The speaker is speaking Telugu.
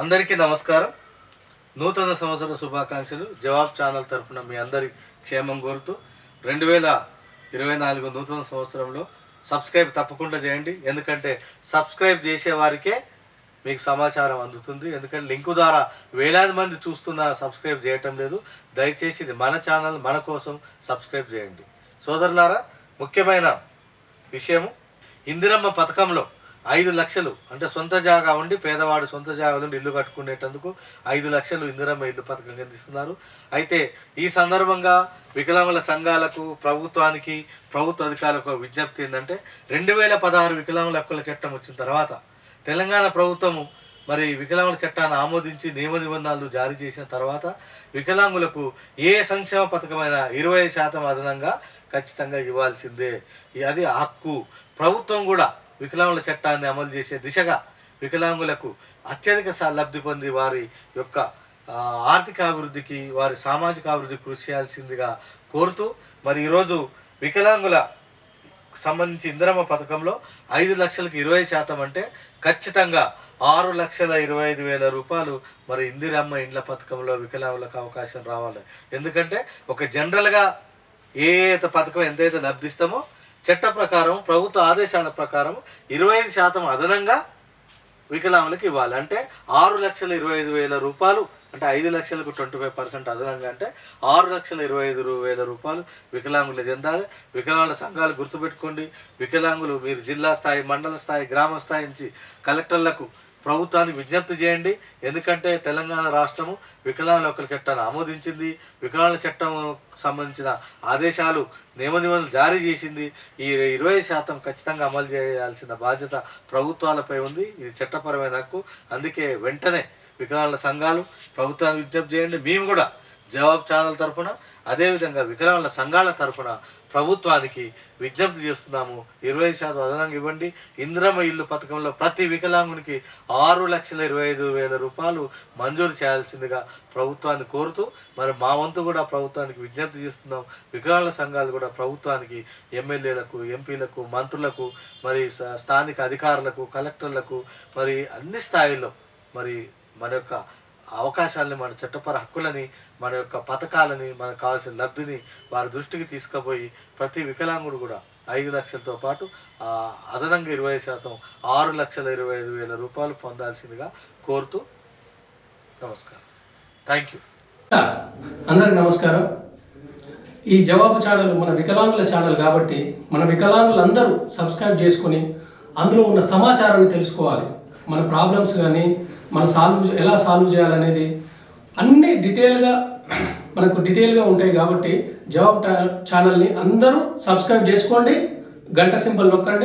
అందరికీ నమస్కారం. నూతన సంవత్సర శుభాకాంక్షలు. జవాబ్ ఛానల్ తరఫున మీ అందరి క్షేమం కోరుతూ 2024 నూతన సంవత్సరంలో సబ్స్క్రైబ్ తప్పకుండా చేయండి. ఎందుకంటే సబ్స్క్రైబ్ చేసే వారికే మీకు సమాచారం అందుతుంది. ఎందుకంటే లింకు ద్వారా వేలాది మంది చూస్తున్న సబ్స్క్రైబ్ చేయటం లేదు. దయచేసి ఇది మన ఛానల్, మన కోసం సబ్స్క్రైబ్ చేయండి. సోదరులారా, ముఖ్యమైన విషయము, ఇందిరమ్మ పథకంలో 5 లక్షలు అంటే సొంత జాగా ఉండి పేదవాడు సొంత జాగా ఉండి ఇల్లు కట్టుకునేటందుకు 5 లక్షలు ఇందిరమ్మ ఇల్లు పథకం కింద ఇస్తున్నారు. అయితే ఈ సందర్భంగా వికలాంగుల సంఘాలకు, ప్రభుత్వానికి, ప్రభుత్వ అధికారులకు విజ్ఞప్తి ఏంటంటే 2016 వికలాంగుల హక్కుల చట్టం వచ్చిన తర్వాత తెలంగాణ ప్రభుత్వము మరి వికలాంగుల చట్టాన్ని ఆమోదించి నియమ నిబంధనలు జారీ చేసిన తర్వాత వికలాంగులకు ఏ సంక్షేమ పథకమైన 25% అదనంగా ఖచ్చితంగా ఇవ్వాల్సిందే. అది హక్కు. ప్రభుత్వం కూడా వికలాంగుల చట్టాన్ని అమలు చేసే దిశగా వికలాంగులకు అత్యధిక లబ్ధి పొంది వారి యొక్క ఆర్థిక అభివృద్ధికి, వారి సామాజిక అభివృద్ధికి కృషి చేయాల్సిందిగా కోరుతూ మరి ఈరోజు వికలాంగుల సంబంధించి ఇందిరమ్మ పథకంలో 5 లక్షలకు 20% అంటే ఖచ్చితంగా 6,25,000 రూపాయలు మరి ఇందిరమ్మ ఇండ్ల పథకంలో వికలాంగులకు అవకాశం రావాలి. ఎందుకంటే ఒక జనరల్గా ఏ పథకం ఎంతైతే లబ్ధిస్తామో చట్ట ప్రకారం, ప్రభుత్వ ఆదేశాల ప్రకారం 25% అదనంగా వికలాంగులకు ఇవ్వాలి. అంటే 6,25,000 రూపాయలు, అంటే 5 లక్షలకు 25% అదనంగా అంటే 6,25,000 రూపాయలు వికలాంగులు చెందాలి. వికలాంగుల సంఘాలు గుర్తుపెట్టుకోండి. వికలాంగులు మీరు జిల్లా స్థాయి, మండల స్థాయి, గ్రామ స్థాయి నుంచి కలెక్టర్లకు, ప్రభుత్వానికి విజ్ఞప్తి చేయండి. ఎందుకంటే తెలంగాణ రాష్ట్రము వికలాంగుల హక్కుల చట్టాన్ని ఆమోదించింది. వికలాంగుల చట్టం సంబంధించిన ఆదేశాలు, నియమ నిబంధనలు జారీ చేసింది. ఈ 20% ఖచ్చితంగా అమలు చేయాల్సిన బాధ్యత ప్రభుత్వాలపై ఉంది. ఇది చట్టపరమైన హక్కు. అందుకే వెంటనే వికలాంగుల సంఘాలు ప్రభుత్వానికి విజ్ఞప్తి చేయండి. మేము కూడా జవాబ్ ఛానల్ తరఫున, అదేవిధంగా వికలాంగుల సంఘాల తరఫున ప్రభుత్వానికి విజ్ఞప్తి చేస్తున్నాము. 20% అదనంగా ఇవ్వండి. ఇందిరమ్మ ఇల్లు పథకంలో ప్రతి వికలాంగునికి 6,25,000 రూపాయలు మంజూరు చేయాల్సిందిగా ప్రభుత్వాన్ని కోరుతూ మరి మా వంతు కూడా ప్రభుత్వానికి విజ్ఞప్తి చేస్తున్నాం. వికలాంగుల సంఘాలు కూడా ప్రభుత్వానికి, ఎమ్మెల్యేలకు, ఎంపీలకు, మంత్రులకు, మరి స్థానిక అధికారులకు, కలెక్టర్లకు, మరి అన్ని స్థాయిల్లో మరి మన యొక్క అవకాశాలని, మన చట్టపర హక్కులని, మన యొక్క పథకాలని, మనకు కావాల్సిన లబ్ధిని వారి దృష్టికి తీసుకుపోయి ప్రతి వికలాంగుడు కూడా 5 లక్షలతో పాటు అదనంగా 20% 6,25,000 రూపాయలు పొందాల్సిందిగా కోరుతూ నమస్కారం. Thank you. అందరికి నమస్కారం. ఈ జవాబు ఛానల్ మన వికలాంగుల ఛానల్ కాబట్టి మన వికలాంగులందరూ సబ్స్క్రైబ్ చేసుకొని అందులో ఉన్న సమాచారాన్ని తెలుసుకోవాలి. మన ప్రాబ్లమ్స్ కానీ మన ఎలా సాల్వ్ చేయాలనేది అన్నీ డీటెయిల్గా ఉంటాయి. కాబట్టి జవాబ్ ఛానల్ని అందరూ సబ్స్క్రైబ్ చేసుకోండి. గంట సింబల్ నొక్కండి.